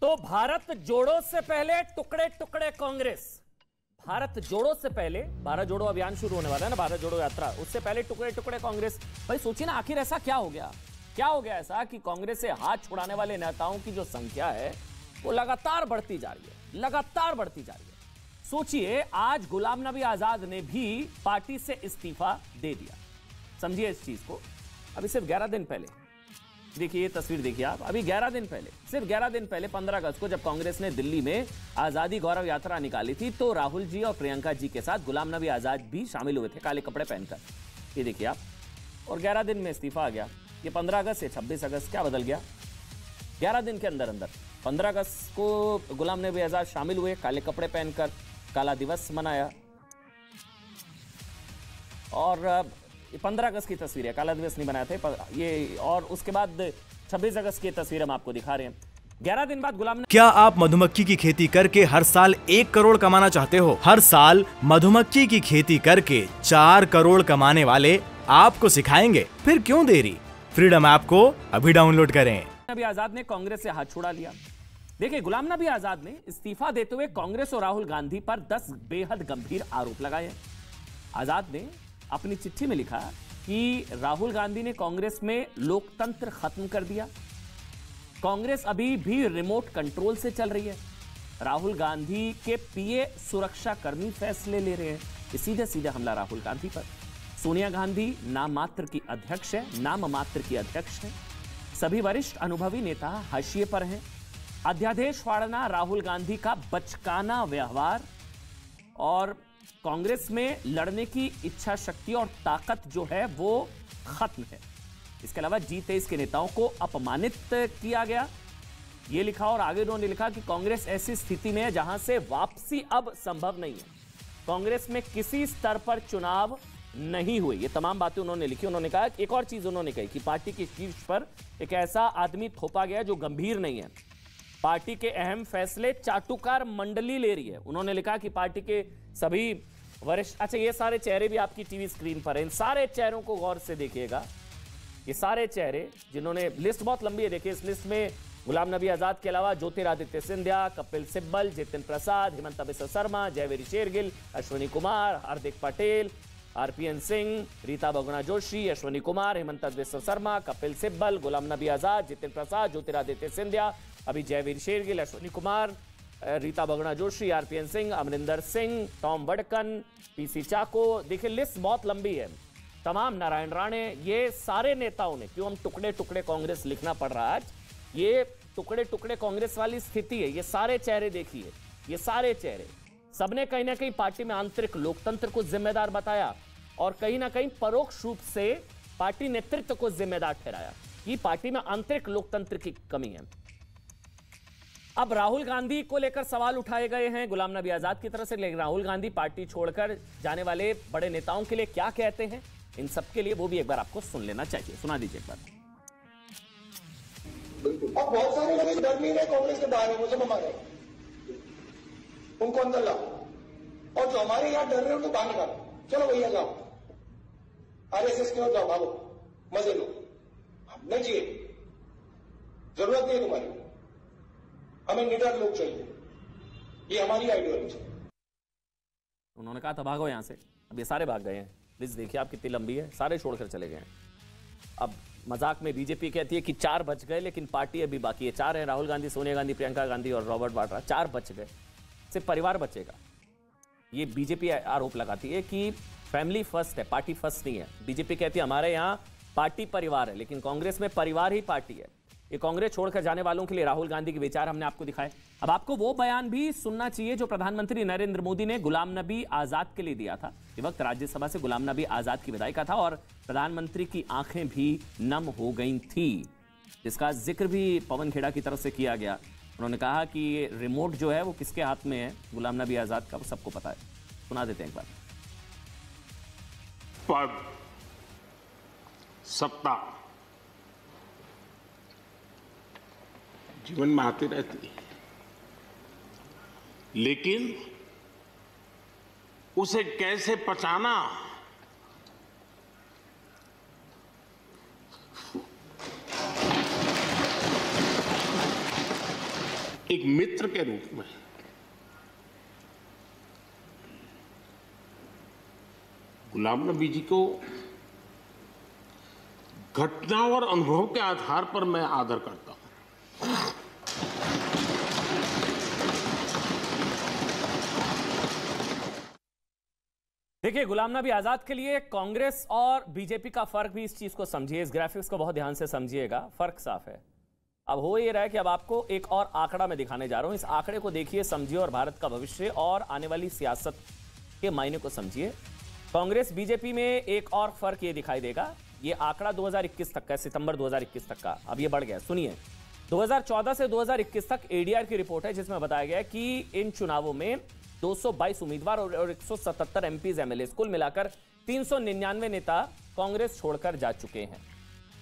तो भारत जोड़ो से पहले टुकड़े टुकड़े कांग्रेस, भारत जोड़ो से पहले, भारत जोड़ो अभियान शुरू होने वाला है ना, भारत जोड़ो यात्रा, उससे पहले टुकड़े टुकड़े कांग्रेस। भाई सोचिए ना, आखिर ऐसा क्या हो गया, क्या हो गया ऐसा कि कांग्रेस से हाथ छुड़ाने वाले नेताओं की जो संख्या है वो लगातार बढ़ती जा रही है, लगातार बढ़ती जा रही है। सोचिए, आज गुलाम नबी आजाद ने भी पार्टी से इस्तीफा दे दिया। समझिए इस चीज को। अभी सिर्फ 11 दिन पहले, देखिए ये तस्वीर देखिए आप, अभी 11 दिन पहले, सिर्फ 11 दिन पहले 15 अगस्त को जब कांग्रेस ने दिल्ली में आजादी गौरव यात्रा निकाली थी, तो राहुल जी और प्रियंका जी के साथ गुलाम नबी आजाद भी शामिल हुए थे काले कपड़े पहनकर। ये देखिए आप, और 11 दिन में इस्तीफा आ गया। ये 15 अगस्त से 26 अगस्त क्या बदल गया? 11 दिन के अंदर अंदर। 15 अगस्त को गुलाम नबी आजाद शामिल हुए काले कपड़े पहनकर, काला दिवस मनाया। और 15 अगस्त की तस्वीर है, काला दिवस नहीं बनाए थे ये। और उसके बाद 26 अगस्त की तस्वीर हम आपको दिखा रहे हैं। 11 दिन बाद गुलाम। क्या आप मधुमक्खी की खेती करके हर साल 1 करोड़ कमाना चाहते हो? हर साल मधुमक्खी की खेती करके 4 करोड़ कमाने वाले आपको सिखाएंगे। फिर क्यों देरी? फ्रीडम ऐप को अभी डाउनलोड करें। नबी आजाद ने कांग्रेस से हाथ छुड़ा लिया। देखिए, गुलाम नबी आजाद ने इस्तीफा देते हुए कांग्रेस और राहुल गांधी पर 10 बेहद गंभीर आरोप लगाए। आजाद ने अपनी चिट्ठी में लिखा कि राहुल गांधी ने कांग्रेस में लोकतंत्र खत्म कर दिया, कांग्रेस अभी भी रिमोट कंट्रोल से चल रही है, राहुल गांधी के पीए सुरक्षा कर्मी फैसले ले रहे हैं। ये सीधे सीधे हमला राहुल गांधी पर। सोनिया गांधी नाम मात्र की अध्यक्ष है, नाम मात्र की अध्यक्ष है। सभी वरिष्ठ अनुभवी नेता हाशिए पर हैं। अध्यादेश फाड़ना, राहुल गांधी का बचकाना व्यवहार और कांग्रेस में लड़ने की इच्छा शक्ति और ताकत जो है वो खत्म है। इसके अलावा G23 के नेताओं को अपमानित किया गया, ये लिखा। और आगे उन्होंने लिखा कि कांग्रेस ऐसी स्थिति में है जहां से वापसी अब संभव नहीं है। कांग्रेस में किसी स्तर पर चुनाव नहीं हुए। ये तमाम बातें उन्होंने लिखी। उन्होंने कहा, एक और चीज उन्होंने कही कि पार्टी के शीर्ष पर एक ऐसा आदमी थोपा गया जो गंभीर नहीं है। पार्टी के अहम फैसले चाटुकार मंडली ले रही है। उन्होंने लिखा कि पार्टी के सभी वरिष्ठ, अच्छा ये सारे चेहरे भी आपकी टीवी स्क्रीन पर हैं, इन सारे चेहरों को गौर से देखिएगा। ये सारे चेहरे जिन्होंने, लिस्ट बहुत लंबी है, देखिए इस लिस्ट में गुलाम नबी आजाद के अलावा ज्योतिरादित्य सिंधिया, कपिल सिब्बल, जितिन प्रसाद, हिमंता बिस्वा शर्मा, जयवीर शेरगिल, अश्विनी कुमार, हार्दिक पटेल, RPN सिंह, रीता बहुगुणा जोशी, अश्विनी कुमार, हिमंता बिस्वा शर्मा, कपिल सिब्बल, गुलाम नबी आजाद, जितिन प्रसाद, ज्योतिरादित्य सिंधिया, अभी Jaiveer Shergill, Ashwini Kumar, Rita Bahuguna Joshi, RPN Singh, Amarinder Singh, Tom Vadakkan, PC Chacko. देखिए लिस्ट बहुत लंबी है। तमाम, नारायण राणे, ये सारे नेताओं ने, क्यों हम टुकड़े टुकड़े कांग्रेस लिखना पड़ रहा है आज, ये टुकड़े टुकड़े कांग्रेस वाली स्थिति है। ये सारे चेहरे देखिए, ये सारे चेहरे, सबने कहीं ना कहीं पार्टी में आंतरिक लोकतंत्र को जिम्मेदार बताया और कहीं ना कहीं परोक्ष रूप से पार्टी नेतृत्व को जिम्मेदार ठहराया कि पार्टी में आंतरिक लोकतंत्र की कमी है। अब राहुल गांधी को लेकर सवाल उठाए गए हैं गुलाम नबी आजाद की तरफ से, लेकिन राहुल गांधी पार्टी छोड़कर जाने वाले बड़े नेताओं के लिए क्या कहते हैं, इन सब के लिए वो भी एक बार आपको सुन लेना चाहिए। सुना दीजिए एक बार। अब बहुत सारे लोग डर नहीं रहे कांग्रेस के बाहर है, मुझे हमारे उनको अंदर लाओ, और जो हमारे यहां डर रहे हैं उनको बाहर निकालो। चलो भैया जाओ, RSS की ओर जाओ, भागो, मजे लो, नहीं चाहिए, जरूरत नहीं है तुम्हारी, हमें निडर लोग चाहिए, ये हमारी आइडियोलॉजी है। उन्होंने कहा था भागो यहां से, अब ये सारे भाग गए हैं। लिस्ट देखिए आप कितनी लंबी है, सारे छोड़कर चले गए हैं। अब मजाक में बीजेपी कहती है कि 4 बच गए, लेकिन पार्टी अभी बाकी है। 4 है, राहुल गांधी, सोनिया गांधी, प्रियंका गांधी और रॉबर्ट वाड्रा, 4 बच गए, सिर्फ परिवार बचेगा। ये बीजेपी आरोप लगाती है कि फैमिली फर्स्ट है, पार्टी फर्स्ट नहीं है। बीजेपी कहती है हमारे यहाँ पार्टी परिवार है, लेकिन कांग्रेस में परिवार ही पार्टी है। ये कांग्रेस छोड़कर जाने वालों के लिए राहुल गांधी के विचार हमने आपको दिखाए। अब आपको वो बयान भी सुनना चाहिए जो प्रधानमंत्री नरेंद्र मोदी ने गुलाम नबी आजाद के लिए दिया था। इस वक्त राज्यसभा से गुलाम नबी आजाद की विदाई का था और प्रधानमंत्री की आंखें भी नम हो गई थी, जिसका जिक्र भी पवन खेड़ा की तरफ से किया गया। उन्होंने कहा कि ये रिमोट जो है वो किसके हाथ में है, गुलाम नबी आजाद का, वो सबको पता है। सुना देते हैं एक बार। पद, सत्ता जीवन में आती रहती है, लेकिन उसे कैसे पचाना, एक मित्र के रूप में गुलाम नबी जी को घटना और अनुभव के आधार पर मैं आदर करता हूं। देखिए, गुलाम नबी आजाद के लिए कांग्रेस और बीजेपी का फर्क भी, इस चीज को समझिए, इस ग्राफिक्स को बहुत ध्यान से समझिएगा, फर्क साफ है। अब हो ये रहा है कि अब आपको एक और आंकड़ा मैं दिखाने जा रहा हूं। इस आंकड़े को देखिए, समझिए और भारत का भविष्य और आने वाली सियासत के मायने को समझिए। कांग्रेस बीजेपी में एक और फर्क ये दिखाई देगा। ये आंकड़ा 2021 तक का, सितंबर 2021 तक का, अब ये बढ़ गया। सुनिए, 2014 से 2021 तक एडीआर की रिपोर्ट है जिसमें बताया गया कि इन चुनावों में 222 उम्मीदवार और 177 एमपीज एमएलए, कुल मिलाकर 399 नेता कांग्रेस छोड़कर जा चुके हैं।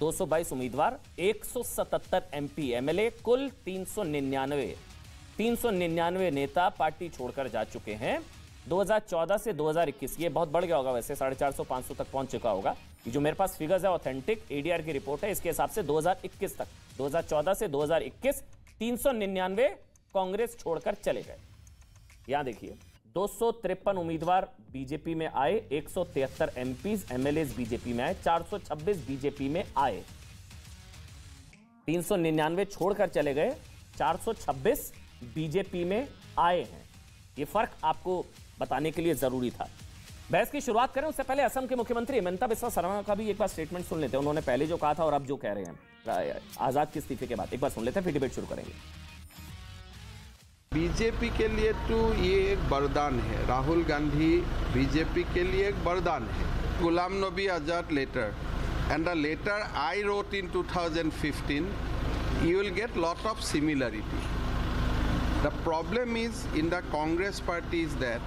222 उम्मीदवार, 177 एमपी एमएलए, कुल 399 नेता पार्टी छोड़कर जा चुके हैं 2014 से 2021। ये बहुत बढ़ गया होगा वैसे, 450-500 तक पहुंच चुका होगा। ये जो मेरे पास फिगर्स है ऑथेंटिक एडीआर की रिपोर्ट है, इसके हिसाब से 2021 तक, 2014 से 2021 399 कांग्रेस छोड़कर चले गए। यहां देखिए, 253 उम्मीदवार बीजेपी में आए, 173 एमपीज एमएलए बीजेपी में आए, 426 बीजेपी में आए। 399 छोड़कर चले गए, 426 बीजेपी में आए हैं। यह फर्क आपको बताने के लिए जरूरी था। बहस की शुरुआत करें उससे पहले असम के मुख्यमंत्री हिमंता बिस्वा शर्मा का भी एक बार स्टेटमेंट सुन लेते हैं। उन्होंने पहले जो कहा था और अब जो कह रहे हैं आजाद के इस्तीफे के बाद, एक बार सुन लेते हैं, फिर डिबेट शुरू करेंगे। बीजेपी के लिए तो ये एक वरदान है, राहुल गांधी बीजेपी के लिए एक वरदान है। Ghulam Nabi Azad letter and the letter I wrote in 2015, you will get lot of similarity. The problem is in the Congress party is that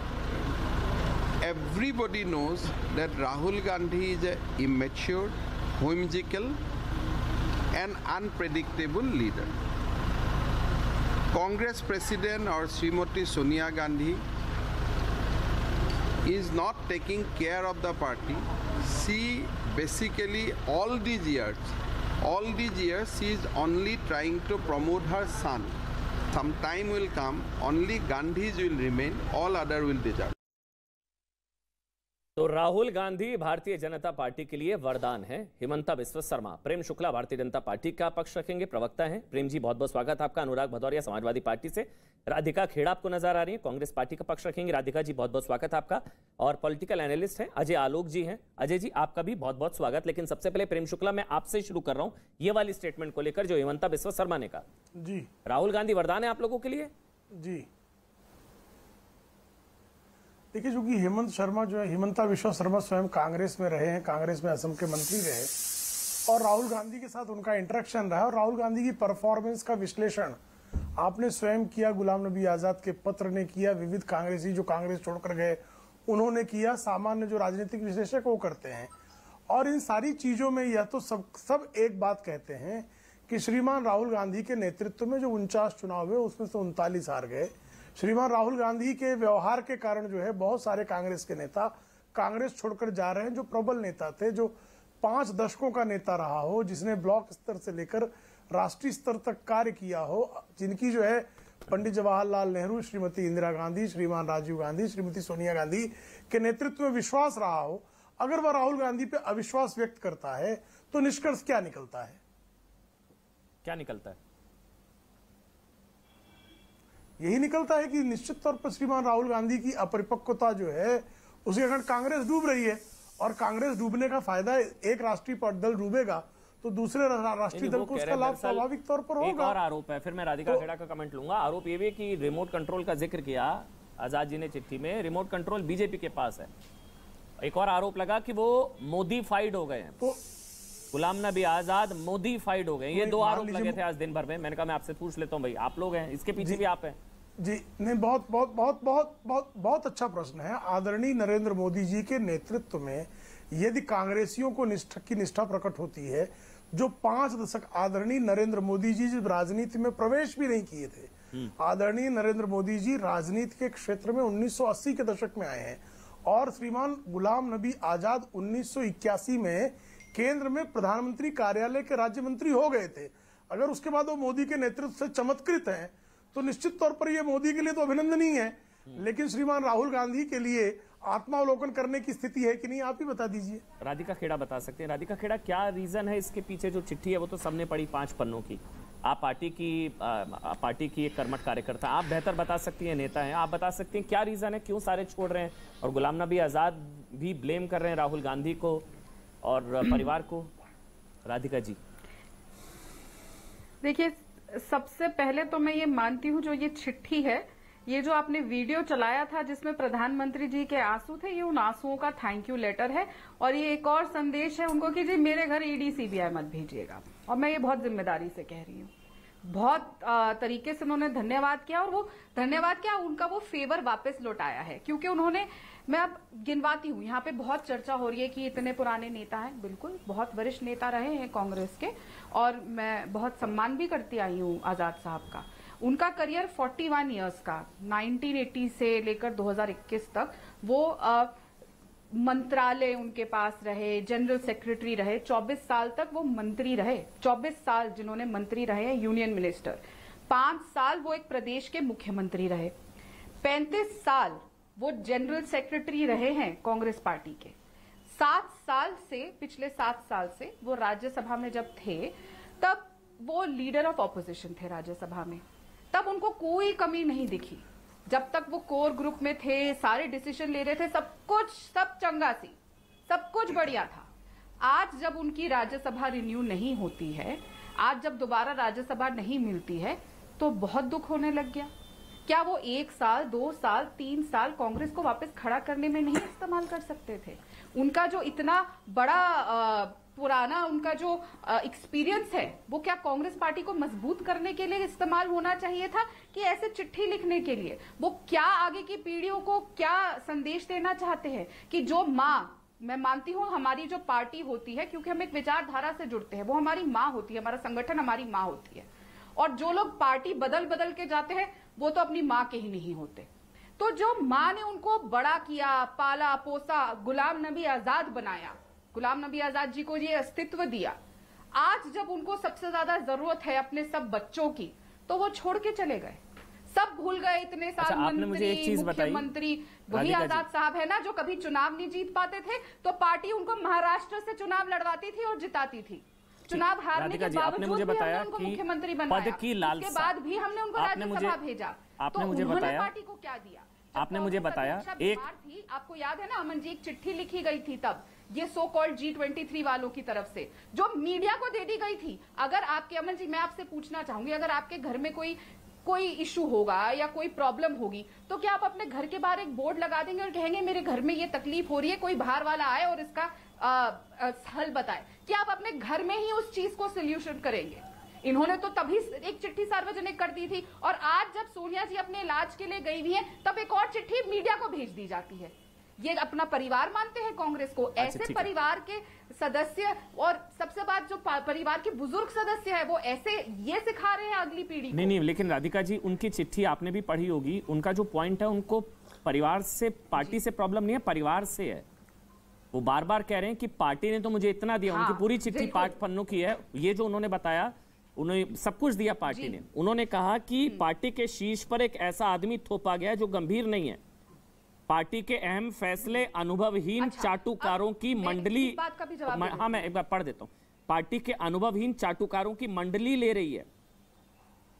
everybody knows that Rahul Gandhi is an immature, whimsical and unpredictable leader. Congress President or Srimati Sonia Gandhi is not taking care of the party. She basically all these years she is only trying to promote her son. Some time will come, only Gandhis will remain, all other will disappear. तो Rahul Gandhi Bharatiya Janata party के लिए वरदान है, Himanta Biswa Sharma. Prem Shukla Bharatiya Janata party का पक्ष रखेंगे, प्रवक्ता हैं। प्रेम जी, बहुत बहुत स्वागत आपका। अनुराग भदौरिया समाजवादी पार्टी से, राधिका खेड़ा आपको नजर आ रही है, कांग्रेस पार्टी का पक्ष रखेंगे। राधिका जी, बहुत बहुत स्वागत आपका। और पॉलिटिकल एनालिस्ट हैं अजय आलोक जी हैं। अजय जी, आपका भी बहुत बहुत स्वागत। लेकिन सबसे पहले प्रेम शुक्ला, मैं आपसे शुरू कर रहा हूं ये वाली स्टेटमेंट को लेकर जो हिमंता बिस्वा शर्मा ने कहा। जी, राहुल गांधी वरदान है आप लोगों के लिए? जी, देखिए, चूंकि हेमंत शर्मा जो है, हिमंता बिस्वा शर्मा स्वयं कांग्रेस में रहे हैं, कांग्रेस में असम के मंत्री रहे और राहुल गांधी के साथ उनका इंटरेक्शन रहा और राहुल गांधी की परफॉर्मेंस का विश्लेषण आपने स्वयं किया, गुलाम नबी आजाद के पत्र ने किया, विविध कांग्रेसी जो कांग्रेस छोड़कर गए उन्होंने किया, सामान्य जो राजनीतिक विश्लेषक वो करते हैं। और इन सारी चीजों में यह तो सब एक बात कहते हैं कि श्रीमान राहुल गांधी के नेतृत्व में जो 49 चुनाव हुए उसमें से 39 हार गए। श्रीमान राहुल गांधी के व्यवहार के कारण जो है बहुत सारे कांग्रेस के नेता कांग्रेस छोड़कर जा रहे हैं, जो प्रबल नेता थे, जो 5 दशकों का नेता रहा हो, जिसने ब्लॉक स्तर से लेकर राष्ट्रीय स्तर तक कार्य किया हो, जिनकी जो है पंडित जवाहरलाल नेहरू, श्रीमती इंदिरा गांधी, श्रीमान राजीव गांधी, श्रीमती सोनिया गांधी के नेतृत्व में विश्वास रहा हो। अगर वह राहुल गांधी पे अविश्वास व्यक्त करता है तो निष्कर्ष क्या निकलता है? क्या निकलता है? यही निकलता है कि निश्चित तौर पर श्रीमान राहुल गांधी की अपरिपक्वता जो है उसके कारण कांग्रेस डूब रही है और कांग्रेस डूबने का फायदा, एक राष्ट्रीय दल डूबेगा तो दूसरे राष्ट्रीय दल को उसका लाभ स्वाभाविक तौर पर होगा। एक और आरोप है, फिर मैं राधिका खेड़ा का कमेंट लूंगा। आरोप ये भी कि रिमोट कंट्रोल का जिक्र किया आजाद जी ने चिट्ठी में, रिमोट कंट्रोल बीजेपी के पास है। एक और आरोप लगा कि वो मोदीफाइड हो गए हैं, तो गुलाम नबी आजाद मोदीफाइड हो गए। ये 2 आरोप लगे थे आज दिन भर में। मैंने कहा मैं आपसे पूछ लेता हूं, भाई आप लोग हैं, इसके पीछे भी आप हैं? जी नहीं, बहुत बहुत बहुत बहुत बहुत बहुत अच्छा प्रश्न है। आदरणीय नरेंद्र मोदी जी के नेतृत्व में यदि कांग्रेसियों को निष्ठा प्रकट होती है, जो 5 दशक आदरणीय नरेंद्र मोदी जी जब राजनीति में प्रवेश भी नहीं किए थे, आदरणीय नरेंद्र मोदी जी राजनीति के क्षेत्र में 1980 के दशक में आए हैं और श्रीमान गुलाम नबी आजाद 1981 में केंद्र में प्रधानमंत्री कार्यालय के राज्य मंत्री हो गए थे। अगर उसके बाद वो मोदी के नेतृत्व से चमत्कृत हैं तो निश्चित तौर पर ये मोदी के लिए तो अभिनंदनीय है, लेकिन श्रीमान राहुल गांधी के लिए आत्मावलोकन करने की स्थिति है कि नहीं, आप ही बता दीजिए। राधिका खेड़ा बता सकते हैं। राधिका खेड़ा, क्या रीजन है इसके पीछे? जो चिट्ठी है वो तो सबने पढ़ी 5 पन्नों की। आप पार्टी की एक कर्मठ कार्यकर्ता, आप बेहतर बता सकती हैं, नेता हैं, आप बता सकती हैं क्या रीजन है, क्यों सारे छोड़ रहे हैं? और गुलाम नबी आजाद भी ब्लेम कर रहे हैं राहुल गांधी को और परिवार को। राधिका जी, देखिए, सबसे पहले तो मैं ये मानती हूँ जो ये चिट्ठी है, ये जो आपने वीडियो चलाया था जिसमें प्रधानमंत्री जी के आंसू थे, ये उन आंसुओं का थैंक यू लेटर है। और ये एक और संदेश है उनको कि जी मेरे घर ईडी सीबीआई मत भेजिएगा। और मैं ये बहुत जिम्मेदारी से कह रही हूँ। बहुत तरीके से उन्होंने धन्यवाद किया, और वो धन्यवाद क्या, उनका वो फेवर वापस लौटाया है। क्योंकि उन्होंने, मैं अब गिनवाती हूँ, यहाँ पे बहुत चर्चा हो रही है कि इतने पुराने नेता हैं। बिल्कुल, बहुत वरिष्ठ नेता रहे हैं कांग्रेस के, और मैं बहुत सम्मान भी करती आई हूँ आजाद साहब का। उनका करियर 41 इयर्स का, 1980 से लेकर 2021 तक वो मंत्रालय उनके पास रहे, जनरल सेक्रेटरी रहे, 24 साल तक वो मंत्री रहे। 24 साल जिन्होंने मंत्री रहे हैं, यूनियन मिनिस्टर। 5 साल वो एक प्रदेश के मुख्यमंत्री रहे। 35 साल वो जनरल सेक्रेटरी रहे हैं कांग्रेस पार्टी के। 7 साल से, पिछले 7 साल से वो राज्यसभा में जब थे तब वो लीडर ऑफ ऑपोजिशन थे राज्यसभा में। तब उनको कोई कमी नहीं दिखी। जब तक वो कोर ग्रुप में थे, सारे डिसीजन ले रहे थे, सब कुछ, सब चंगा सी, सब कुछ बढ़िया था। आज जब उनकी राज्यसभा रिन्यू नहीं होती है, आज जब दोबारा राज्यसभा नहीं मिलती है, तो बहुत दुख होने लग गया। क्या वो 1 साल, 2 साल, 3 साल कांग्रेस को वापस खड़ा करने में नहीं इस्तेमाल कर सकते थे? उनका जो इतना बड़ा पुराना उनका जो एक्सपीरियंस है, वो क्या कांग्रेस पार्टी को मजबूत करने के लिए इस्तेमाल होना चाहिए था कि ऐसे चिट्ठी लिखने के लिए? वो क्या आगे की पीढ़ियों को क्या संदेश देना चाहते हैं कि जो माँ, मैं मानती हूँ हमारी जो पार्टी होती है, क्योंकि हम एक विचारधारा से जुड़ते हैं, वो हमारी माँ होती है, हमारा संगठन हमारी माँ होती है। और जो लोग पार्टी बदल बदल के जाते हैं वो तो अपनी माँ के ही नहीं होते। तो जो माँ ने उनको बड़ा किया, पाला पोसा, गुलाम नबी आजाद बनाया, गुलाम नबी आजाद जी को ये अस्तित्व दिया, आज जब उनको सबसे ज्यादा जरूरत है अपने सब बच्चों की, तो वो छोड़ के चले गए। सब भूल गए इतने साल मंत्री, मुख्यमंत्री। वही आजाद साहब है ना जो कभी चुनाव नहीं जीत पाते थे, तो पार्टी उनको महाराष्ट्र से चुनाव लड़वाती थी और जिताती थी। चुनाव हारने के बावजूद भी हमने उनको मुख्यमंत्री बनाया, उसके बाद भी हमने उनको राज्यसभा भेजा। तो उन्होंने पार्टी को क्या दिया? आपने मुझे बताया, एक थी, आपको याद है ना अमन जी, एक चिट्ठी लिखी गई थी तब, ये सो कॉल्ड G23 वालों की तरफ से, जो मीडिया को दे दी गई थी। अगर आपके, अमन जी मैं आपसे पूछना चाहूंगी, अगर आपके घर में कोई इशू होगा या कोई प्रॉब्लम होगी, तो क्या आप अपने घर के बाहर एक बोर्ड लगा देंगे और कहेंगे मेरे घर में ये तकलीफ हो रही है, कोई बाहर वाला आए और इसका हल बताए? क्या आप अपने घर में ही उस चीज को सोल्यूशन करेंगे? इन्होंने तो तभी एक चिट्ठी सार्वजनिक कर दी थी, और आज जब सोनिया जी अपने इलाज के लिए गई हुई हैं, तब एक और चिट्ठी मीडिया को भेज दी जाती है। ये अपना परिवार मानते हैं कांग्रेस को। ऐसे परिवार के सदस्य, और सबसे बात जो परिवार के बुजुर्ग सदस्य है, वो ऐसे ये सिखा रहे हैं अगली पीढ़ी को। नहीं, लेकिन राधिका जी, उनकी चिट्ठी आपने भी पढ़ी होगी। उनका जो पॉइंट है, उनको परिवार से, पार्टी से प्रॉब्लम नहीं है, परिवार से है। वो बार बार कह रहे हैं कि पार्टी ने तो मुझे इतना दिया। उनकी पूरी चिट्ठी 5 पन्नों की है। ये जो उन्होंने बताया, उन्हें सब कुछ दिया पार्टी ने। उन्होंने कहा कि पार्टी के शीर्ष पर एक ऐसा आदमी थोपा गया जो गंभीर नहीं है। पार्टी के अहम फैसले अनुभवहीन चाटुकारों की मंडली, हाँ मैं एक बार पढ़ देता हूं। पार्टी के अनुभवहीन चाटुकारों की मंडली ले रही है।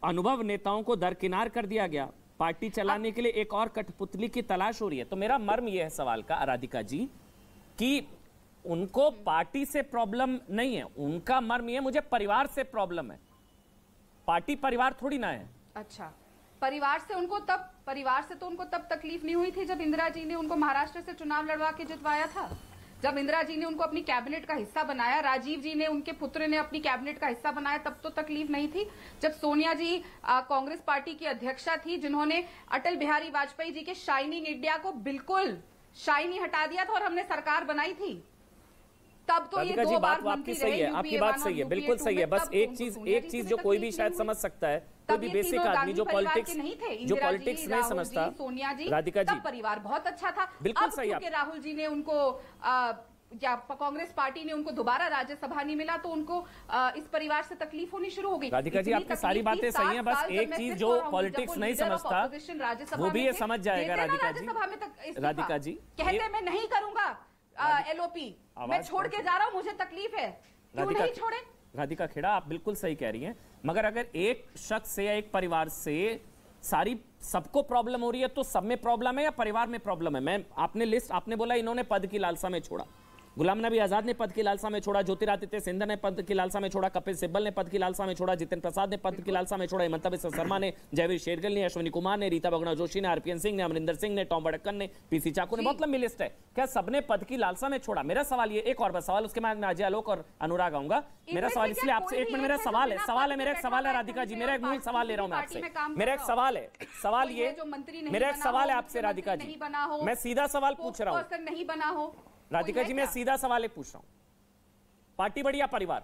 अनुभव नेताओं को दरकिनार कर दिया गया। पार्टी चलाने के लिए एक और कठपुतली की तलाश हो रही है। तो मेरा मर्म यह है सवाल का, राधिका जी, कि उनको पार्टी से प्रॉब्लम नहीं है, उनका मर्म यह, मुझे परिवार से प्रॉब्लम है। पार्टी परिवार थोड़ी ना है। अच्छा, परिवार से तो उनको तब तकलीफ नहीं हुई थी जब इंदिरा जी ने उनको महाराष्ट्र से चुनाव लड़वा के जितवाया था। जब इंदिरा जी ने उनको अपनी कैबिनेट का हिस्सा बनाया, राजीव जी ने, उनके पुत्र ने अपनी कैबिनेट का हिस्सा बनाया, तब तो तकलीफ नहीं थी। जब सोनिया जी कांग्रेस पार्टी की अध्यक्षा थी, जिन्होंने अटल बिहारी वाजपेयी जी के शाइनिंग इंडिया को बिल्कुल शाइनी हटा दिया था और हमने सरकार बनाई थी, तब तो ये 2 बार आपकी सही है, आपकी बात सही है, बिल्कुल सही है। बस एक चीज जो कोई भी शायद समझ सकता है, कोई भी बेसिक आदमी जो पॉलिटिक्स नहीं समझता, सोनिया जी, राधिका जी, परिवार बहुत अच्छा था। बिल्कुल सही है। राहुल जी ने उनको या कांग्रेस पार्टी ने उनको दोबारा राज्यसभा नहीं मिला तो उनको इस परिवार से तकलीफ होनी शुरू हो गई। राधिका जी, आपकी सारी बातें सही हैं, बस एक चीज जो पॉलिटिक्स नहीं समझता वो भी ये समझ जाएगा। राधिका जी कहते मैं नहीं करूंगा एलओपी, मैं छोड़ के जा रहा हूं, मुझे तकलीफ है, क्यों नहीं छोड़े? राधिका खेड़ा, आप बिल्कुल सही कह रही हैं, मगर अगर एक शख्स से या एक परिवार से सबको प्रॉब्लम हो रही है तो सब में प्रॉब्लम है या परिवार में प्रॉब्लम है? आपने बोला इन्होंने पद की लालसा में छोड़ा, गुलाम नबी आजाद ने पद की लालसा में छोड़ा, ज्योतिरादित्य सिंधिया ने पद की लालसा में छोड़ा, कपिल सिब्बल ने पद की लालसा में छोड़ा, जितिन प्रसाद ने पद की लालसा में छोड़ा, हेमंत बिस्वा शर्मा ने, जयवीर शेरगिल ने, अश्विनी कुमार ने, रीता बहुगुणा जोशी ने, आरपीएन सिंह ने, अमरिंदर सिंह ने, टॉम वडक्कन ने, पीसी चाकू ने, बहुत लंबी लिस्ट है। क्या सबने पद की लालसा में छोड़ा? मेरा सवाल ये, एक और बस सवाल, उसके बाद मैं अजय आलोक और अनुराग आऊंगा। मेरा सवाल इसलिए आपसे, एक मिनट, मेरा सवाल है मेरा एक सवाल है राधिका जी, मेरा एक मूल सवाल ले रहा हूं मैं आपसे, मेरा एक सवाल है, सवाल ये, मेरा एक सवाल है आपसे राधिका जी, मैं सीधा सवाल पूछ रहा हूं नहीं बना हो राधिका जी, मैं सीधा सवाल पूछ रहा हूं, पार्टी बड़ी या परिवार?